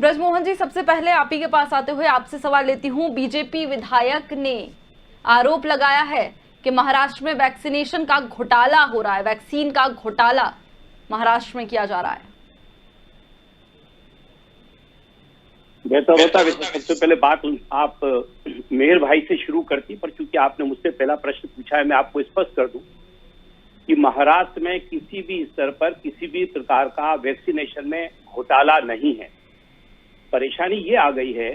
ब्रजमोहन जी, सबसे पहले आप ही के पास आते हुए आपसे सवाल लेती हूँ। बीजेपी विधायक ने आरोप लगाया है कि महाराष्ट्र में वैक्सीनेशन का घोटाला हो रहा है, वैक्सीन का घोटाला महाराष्ट्र में किया जा रहा है। बेहतर होता सबसे पहले बात आप मेहर भाई से शुरू करती, पर चूंकि आपने मुझसे पहला प्रश्न पूछा है, मैं आपको स्पष्ट कर दूं कि महाराष्ट्र में किसी भी स्तर पर किसी भी प्रकार का वैक्सीनेशन में घोटाला नहीं है। परेशानी ये आ गई है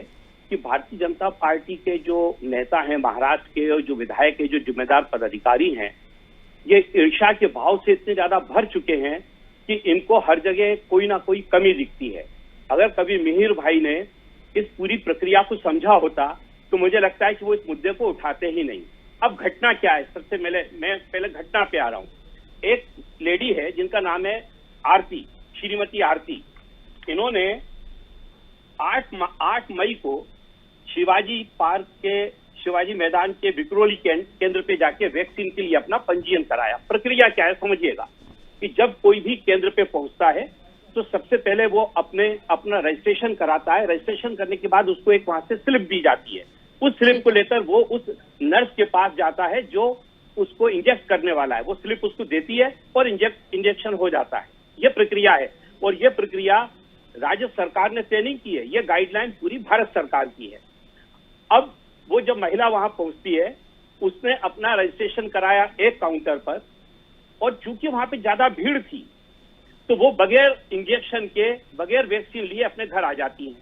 कि भारतीय जनता पार्टी के जो नेता हैं महाराष्ट्र के, जो विधायक के, जो जिम्मेदार पदाधिकारी हैं, ये ईर्ष्या के भाव से इतने ज्यादा भर चुके हैं कि इनको हर जगह कोई ना कोई कमी दिखती है। अगर कभी मिहिर भाई ने इस पूरी प्रक्रिया को समझा होता तो मुझे लगता है कि वो इस मुद्दे को उठाते ही नहीं। अब घटना क्या है, सबसे मैं पहले घटना पे आ रहा हूँ। एक लेडी है जिनका नाम है आरती, श्रीमती आरती। इन्होंने 8 मई को शिवाजी पार्क के शिवाजी मैदान के विक्रोली केंद्र पे जाके वैक्सीन के लिए अपना पंजीयन कराया। प्रक्रिया क्या है समझिएगा कि जब कोई भी केंद्र पे पहुंचता है तो सबसे पहले वो अपना रजिस्ट्रेशन कराता है। रजिस्ट्रेशन करने के बाद उसको एक वहां से स्लिप दी जाती है। उस स्लिप को लेकर वो उस नर्स के पास जाता है जो उसको इंजेक्ट करने वाला है। वो स्लिप उसको देती है और इंजेक्शन हो जाता है। ये प्रक्रिया है और ये प्रक्रिया राज्य सरकार ने तय नहीं की है, ये गाइडलाइन पूरी भारत सरकार की है। अब वो जब महिला वहां पहुंचती है, उसने अपना रजिस्ट्रेशन कराया एक काउंटर पर, और चूंकि वहां पे ज्यादा भीड़ थी तो वो बगैर इंजेक्शन के, बगैर वैक्सीन लिए अपने घर आ जाती हैं।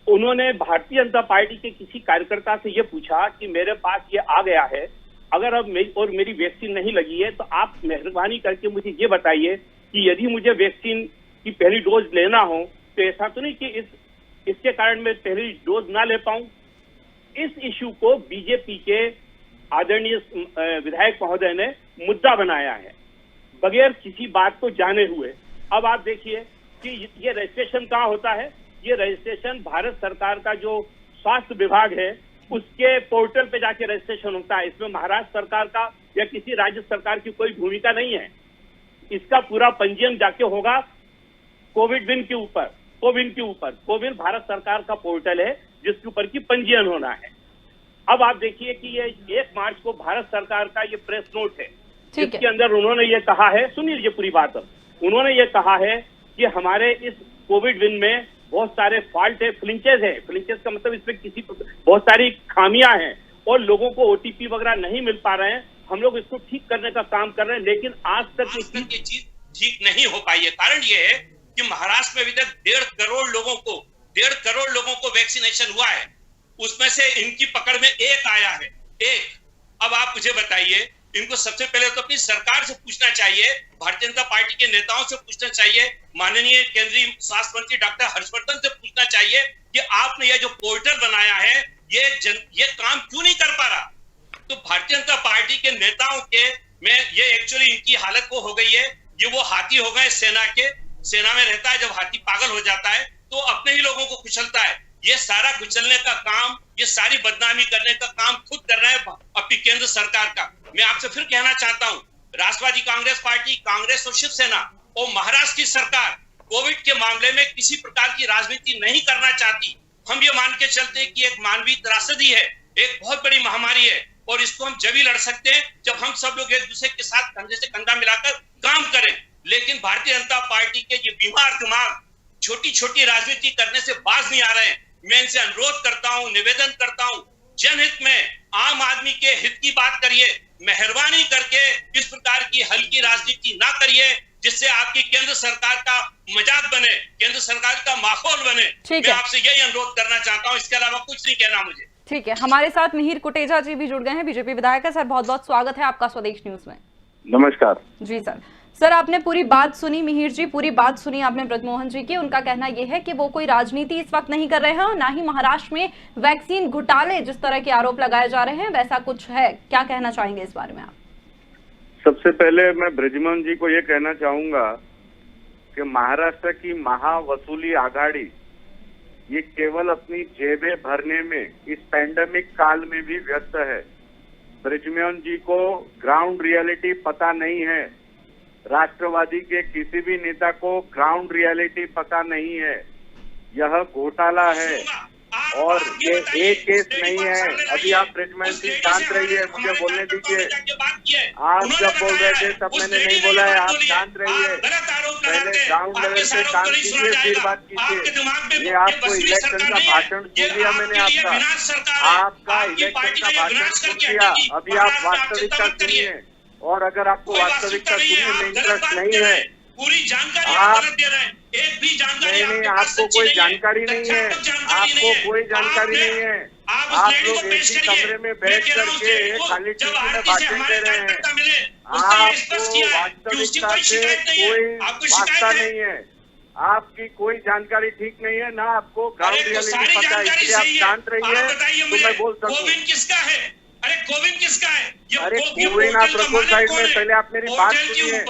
उन्होंने भारतीय जनता पार्टी के किसी कार्यकर्ता से ये पूछा कि मेरे पास ये आ गया है, अगर अब मेरी वैक्सीन नहीं लगी है तो आप मेहरबानी करके मुझे ये बताइए कि यदि मुझे वैक्सीन की पहली डोज लेना हो तो ऐसा तो नहीं कि इसके कारण मैं पहली डोज ना ले पाऊं। इस इश्यू को बीजेपी के आदरणीय विधायक महोदय ने मुद्दा बनाया है बगैर किसी बात को जाने हुए। अब आप देखिए कि ये रजिस्ट्रेशन कहाँ होता है। ये रजिस्ट्रेशन भारत सरकार का जो स्वास्थ्य विभाग है उसके पोर्टल पे जाके रजिस्ट्रेशन होता है। इसमें महाराष्ट्र सरकार का या किसी राज्य सरकार की कोई भूमिका नहीं है। इसका पूरा पंजीयन जाके होगा कोविन के ऊपर। कोविन भारत सरकार का पोर्टल है जिसके ऊपर की पंजीयन होना है। अब आप देखिए कि ये 1 मार्च को भारत सरकार का ये प्रेस नोट है जिसके अंदर उन्होंने ये कहा है, सुनिए ये पूरी बात, उन्होंने ये कहा है कि हमारे इस कोविड विन में बहुत सारे फॉल्ट है, फ्लिंचेस है। फ्लिंचेस का मतलब इसमें बहुत सारी खामियां हैं और लोगों को ओटीपी वगैरह नहीं मिल पा रहे हैं। हम लोग इसको ठीक करने का काम कर रहे हैं, लेकिन आज तक ये चीज ठीक नहीं हो पाई है। कारण ये है कि महाराष्ट्र में अभी तक 1.5 करोड़ लोगों को वैक्सीनेशन हुआ है। उसमें से इनकी पकड़ में एक आया है, एक। अब आप मुझे बताइए, इनको सबसे पहले तो अपनी सरकार से पूछना चाहिए, भारतीय जनता पार्टी के नेताओं से पूछना चाहिए, माननीय केंद्रीय स्वास्थ्य मंत्री डॉक्टर हर्षवर्धन से पूछना चाहिए कि आपने ये जो पोर्टल बनाया है ये काम क्यों नहीं कर पा रहा। तो भारतीय जनता पार्टी के नेताओं के में ये एक्चुअली इनकी हालत वो हो गई है, ये वो हाथी हो गए सेना में रहता है। जब हाथी पागल हो जाता है तो अपने ही लोगों को कुचलता है। ये सारा कुचलने का काम, ये सारी बदनामी करने का काम खुद कर रहे हैं अपनी केंद्र सरकार का। मैं आपसे फिर कहना चाहता हूं, राष्ट्रवादी कांग्रेस पार्टी, कांग्रेस और शिवसेना और महाराष्ट्र की सरकार कोविड के मामले में किसी प्रकार की राजनीति नहीं करना चाहती। हम ये मान के चलते हैं कि एक मानवीय त्रासदी है, एक बहुत बड़ी महामारी है और इसको हम जब ही लड़ सकते हैं जब हम सब लोग एक दूसरे के साथ कंधे से कंधा मिलाकर काम करें। लेकिन भारतीय जनता पार्टी के ये बीमार दिमाग छोटी छोटी राजनीति करने से बाज नहीं आ रहे हैं। मैं इनसे अनुरोध करता हूं, निवेदन करता हूं, जनहित में आम आदमी के हित की बात करिए। मेहरबानी करके इस प्रकार की हल्की राजनीति ना करिए जिससे आपकी केंद्र सरकार का मजाक बने, केंद्र सरकार का माहौल बने। मैं आपसे यही अनुरोध करना चाहता हूं, इसके अलावा कुछ नहीं कहना मुझे। ठीक है, हमारे साथ मिहिर कुटेजा जी भी जुड़ गए हैं, बीजेपी विधायक है। सर, बहुत बहुत स्वागत है आपका स्वदेश न्यूज में। नमस्कार जी सर, आपने पूरी बात सुनी, मिहिर जी पूरी बात सुनी आपने ब्रजमोहन जी की। उनका कहना यह है कि वो कोई राजनीति इस वक्त नहीं कर रहे हैं और ना ही महाराष्ट्र में वैक्सीन घोटाले जिस तरह के आरोप लगाए जा रहे हैं वैसा कुछ है। क्या कहना चाहेंगे इस बारे में आप? सबसे पहले मैं ब्रजमोहन जी को ये कहना चाहूंगा कि महाराष्ट्र की महावसूली आघाड़ी ये केवल अपनी जेबें भरने में इस पैंडेमिक काल में भी व्यस्त है। ब्रजमोहन जी को ग्राउंड रियलिटी पता नहीं है। राष्ट्रवादी के किसी भी नेता को ग्राउंड रियलिटी पता नहीं है। यह घोटाला है और ये एक केस नहीं है। अभी आप ब्रिजमैन जी शांत रहिए, मुझे बोलने दीजिए। आप जब बोल रहे थे तब मैंने नहीं बोला है, आप शांत रहिए। पहले ग्राउंड लेवल पे काम कीजिए, फिर बात कीजिए। ये आपको इलेक्शन का भाषण सुन लिया मैंने आपका इलेक्शन का भाषण सुन लिया। अभी आप वास्तविकता सुनिए, और अगर आपको वास्तविकता सुनने में इंटरेस्ट नहीं है, पूरी जानकारी आप दे रहे हैं। एक भी जानकारी नहीं, आपको कोई जानकारी नहीं है, आपको कोई जानकारी नहीं है। आप लोग एक ही कमरे में बैठ करके खाली टीवी में भाषण दे रहे हैं। आपको वास्तविकता से कोई वास्ता नहीं है, आपकी कोई जानकारी ठीक नहीं है, ना आपको ग्राउंड रियलिटी पता है, इसलिए आप शांत रहिए तो मैं बोल सकूं। कोविन किसका है? अरे कोविन किसका है? अरे कोविन आप रखो साइड में, पहले आप मेरी बात सुनिए।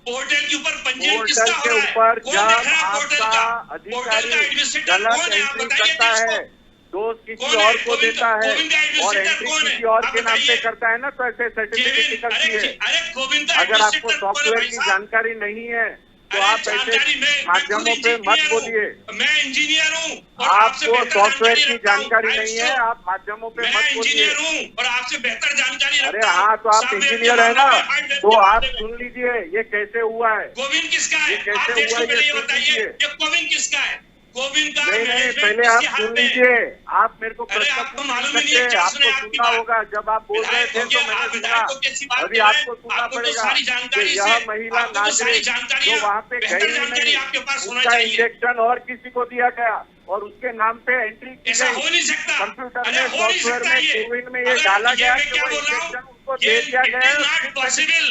पोर्टल के ऊपर पंजीयन पोर्टल किसका के हो रहा है? ऊपर कौन जब देख रहा है पोर्टल आपका का? अधिकारी एडमिनिस्ट्रेटर गलत कौन है? आप एंट्री बताइए करता देश है, को। दोस्त किसी कौन है? और को कोविन देता है का एडमिनिस्ट्रेटर और एंट्री कौन है? किसी और आप के नाम पे बताइए। करता है ना, तो ऐसे सर्टिफिकेट निकलती है। अरे कोविन का अगर आपको एडमिनिस्ट्रेटर कौन है सॉफ्टवेयर भाई की साहब? जानकारी नहीं है तो अरे आप ऐसे जानकारी माध्यमों पे मत बोलिए। मैं इंजीनियर हूँ और आपसे आपको बेहतर सॉफ्टवेयर की रखता हूँ। जानकारी नहीं है, आप माध्यमों पे मैं मत बोलिए। इंजीनियर हूँ और आपसे बेहतर जानकारी रखता अरे हाँ, तो आप सॉफ्टवेयर इंजीनियर के है ना, मामले में, हार्डवेयर तो के आप मामले में। सुन लीजिए ये कैसे हुआ है। कोविन किसका है? ये कैसे आप देश हुआ को ये पहले ये सुन बताइए लीजिए। ये कोविन किसका है? कोविन का नहीं नहीं, मैनेजमेंट पहले आप किसके हाथ सुन में है? लीजिए। आप मेरे को अरे प्रश्न आपको पूछ मालूम ही नहीं सकते है हैं, क्या आपको सुने आपकी सुनना बात? होगा। जब आप बोल रहे थे तो मैंने सुना। अभी आपको सुनना पड़ेगा कि यह महिला नागरिक जो वहाँ पे गई नहीं, उसका इंजेक्शन और किसी को दिया गया और उसके नाम पे एंट्री की ऐसा गई। हो नहीं सकता। कंप्यूटर अरे में, हो नहीं सॉफ्टवेयर सकता में, ये। कोविन में ये अगर डाला ये गया मैं कि क्या वो बोल रहा हूँ? इंजेक्शन उसको ये दे दिया it गया। is not possible.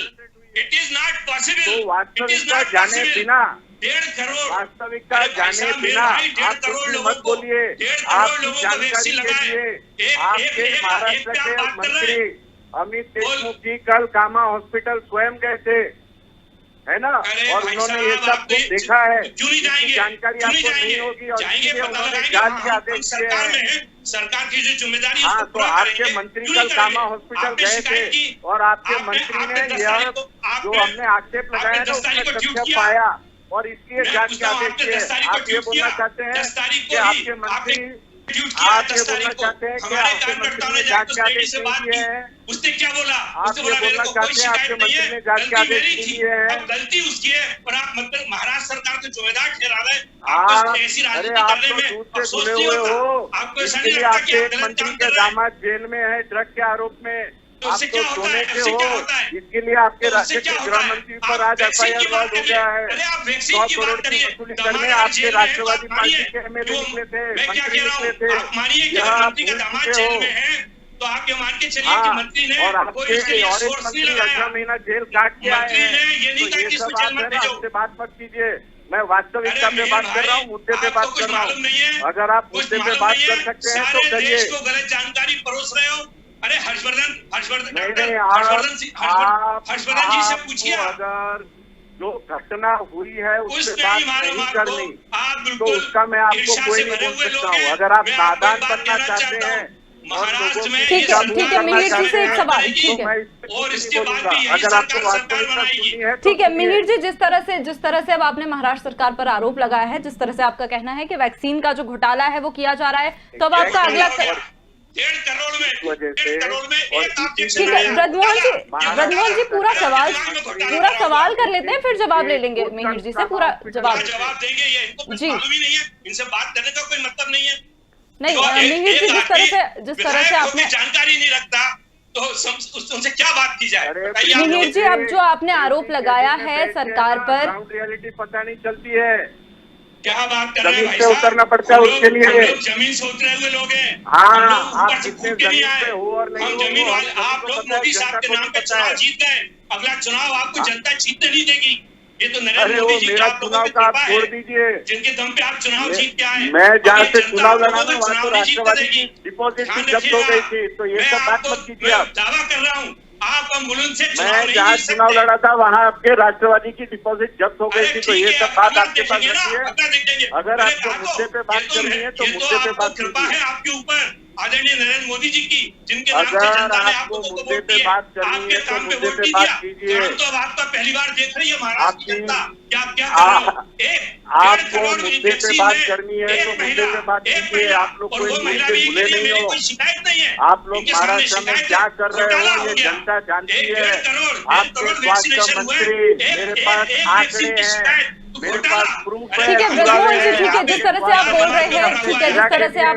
It is not possible. तो It is वास्तविकता not जाने possible. बिना, 1.5 करोड़ वास्तविकता अरे भाई जाने साहब, बिना मेरे भाई, 1.5 आप करोड़ कुछ लोगों मत को, बोलिए। 1.5 करोड़ आपकी लोगों को जानकारी वैक्सीन के लगाए। लिए एक आपके पे महाराष्ट्र आप के बात कर रहे मंत्री हैं। अमित देशमुख जी कल कामा हॉस्पिटल स्वयं गए थे, है ना, अरे और भाई उन्होंने ये साहब, सब आप कुछ देखा है। क्यों नहीं इसकी जाएंगे? जानकारी क्यों नहीं आपको नहीं जाएंगे? होगी और जाएंगे, इसलिए पता उन्होंने लगाएंगे। जांच के हम आदेश दिए सरकार हैं। में हैं, सरकार की जो जिम्मेदारी है हाँ, उसको तो पूरा आपके करेंगे। मंत्री क्यों कल नहीं कामा करेंगे? हॉस्पिटल आपने गए शिकायत थे की। और आपके मंत्री ने यह जो हमने आक्षेप लगाया ना उसमें तथ्य पाया और इसलिए जांच के आदेश दिए। आप ये बोलना चाहते हैं कि आपके मंत्री, आप ये बोलना चाहते हैं कि आपके मंत्री ने जांच के आदेश नहीं दिए हैं? उसने क्या बोला? आप उसने ये बोला मेरे बोलना को कोई चाहते हैं आपके शिकायत नहीं मंत्री है, ने जांच के गलती आदेश मेरी नहीं थी। दिए हैं? अब गलती उसकी है और आप मतलब महाराष्ट्र सरकार को जिम्मेदार ठहरा रहे हैं। आप, आपको ऐसी अरे राजनीति आप करने तो में दूध से अफसोस धुले नहीं हुए होता। हो, आपको ऐसा नहीं इसलिए लगता कि आपके आप एक गलत मंत्री काम के कर रहे हैं? दामाद जेल में है ड्रग के आरोप में। तो आप उससे तो क्या होता सोने है? के उससे क्या हो, होता है? इसके लिए आपके तो राज्य उससे के क्या गृह होता है? मंत्री पर आप आज वैक्सीन FIR की बात लॉन्च हो करिए। गया है। अरे आप वैक्सीन 100 की करोड़ बात की करिए। वसूली दामाद करने अगर आपके जेल में है, राष्ट्रवादी तो आप मानिए। पार्टी के MLA जो निकले थे, मैं क्या मंत्री कह रहा निकले हूँ? थे। आप मानिए कि यह अगर आप मंत्री का भूल दामाद चुके जेल हो। में है तो आप ये मान के चलिए कि हाँ, मंत्री ने और कोई आपके उसके लिए और एक सोर्स नहीं मंत्री लगाया। 18 महीना जेल काट के आए मंत्री ने ये नहीं हैं। कहा तो कि ये इसको सब जेल बात मत है ना, भेजो। उससे बात मत कीजिए। मैं वास्तविकता अरे पे मेरे बात कर रहा भाई, हूँ, मुद्दे पे आपको बात कुछ कर रहा मालूम नहीं है। हूँ। अगर आप कुछ मुद्दे पे मालूम बात नहीं कर है। सकते हैं सारे तो करिए। देश को गलत जानकारी परोस रहे हो। अरे हर्षवर्धन नहीं डॉक्टर नहीं, हर्षवर्धन जी से पूछिए। अगर जो घटना हुई है कुछ उससे नहीं बात मालूम नहीं आपको। करनी, आप तो बिल्कुल उसका मैं आपको ईर्ष्या कोई से नहीं भरे बोल हुए सकता लोग हूँ। हैं। अगर आप मैं आपको नादान एक बात बनना कहना चाहते चाहता हैं हूँ। और लोगों महाराष्ट्र में की ठीक है, जागरूक ठीक है, करना मिहिर जी चाहते से एक हैं, सवाल, करेगी। ठीक है। तो मैं इस पे और कुछ इसके नहीं बाद बोलूंगा। भी यही अगर आपको सरकार वास्तविकता बनाएगी। सुननी है तो ठीक है सुनिए। मिहिर जी, जिस तरह से अब आपने महाराष्ट्र सरकार पर आरोप लगाया है, जिस तरह से आपका कहना है कि वैक्सीन का जो घोटाला है वो किया जा रहा है, तो अब आपका अगला 1.5 करोड़ में, वजह से 1.5 करोड़ में और एक ऑब्जेक्शन ठीक है है। ब्रजमोहन जी पूरा सवाल कर लेते हैं, फिर जवाब ले लेंगे मिहिर जी से पूरा जवाब। जवाब देंगे ये, इनको कुछ जी। मालूम ही नहीं है। इनसे बात करने का कोई मतलब नहीं है। नहीं तो मिहिर जी, जिस तरह से आपने जानकारी नहीं रखता तो उनसे क्या बात की जाए? बताइए आप मिहिर लोग। जी, अब जो आपने आरोप लगाया है सरकार पर, ग्राउंड रियलिटी पता नहीं चलती है। क्या बात कर रहे हैं जमीन भाई पे साहब? उतरना पड़ता है हम लोग- उसके लिए। हम लोग जमीन से उतरे हुए लोग हैं। हाँ, हम लोग ऊपर आप से जितने कूद के नहीं जमीन आए। पे हो और नहीं हम हो, जमीन वो वाले, हम आप सबको लोग पता है, मोदी साहब जनता के को नाम भी पे पता चुनाव है। जीत गए। अगला चुनाव आपको जनता जीतने नहीं देगी। ये तो अरे नरेंद्र वो मोदी जी की मेरा आप लोगों चुनाव की का आप कृपा छोड़ है, दीजिए। जिनके दम पे आप चुनाव जीत के आए। मैं जहाँ अब से ये जनता चुनाव आप लड़ा लोगों था को वहाँ तो चुनाव नहीं जीतने राष्ट्रवादी की देगी। डिपॉजिट ध्यान जब्त हो रखिएगा। गई थी, तो ये मैं सब बात आपको- मत कीजिए आप। दावा कर रहा हूँ, आप मुलुंड से चुनाव मैं नहीं जहाँ जीत चुनाव सकते। लड़ा था वहाँ आपके राष्ट्रवादी की डिपॉजिट जब्त हो गई थी, तो ये सब बात आपके पास रखिए। अगर आपको मुद्दे पे बात करनी है तो मुद्दे पे बात कृपा कीजिए। है आपके ऊपर। आदरणीय नरेंद्र मोदी जी की, जिनके नाम से अगर जनता ने आपको आपको मुद्दे वोट पे दिए, बात करनी आपके है तो काम पे मुद्दे वोट पे नहीं बात दिया। कीजिए। काम तो अब आपका पहली बार देख रही है महाराष्ट्र की आपकी- जनता कि आप क्या कर रहे हो। आपको मुद्दे पे बात करनी है तो मुद्दे पे बात कीजिए। आप लोग कोई मुद्दे भूले नहीं हो। कोई शिकायत नहीं है। आप लोग इनके सामने महाराष्ट्र में शिकायत क्या कर रहे घोटाला हो ये गया। जनता जानती 1.5 है। करोड़ आपके स्वास्थ्य वैक्सीनेशन हुए। मंत्री, मेरे पास आंकड़े हैं, मेरे पास प्रूफ है। ठीक है ब्रजमोहन जी, ठीक है, जिस तरह से आप बोल रहे हैं, ठीक है, जिस तरह से आप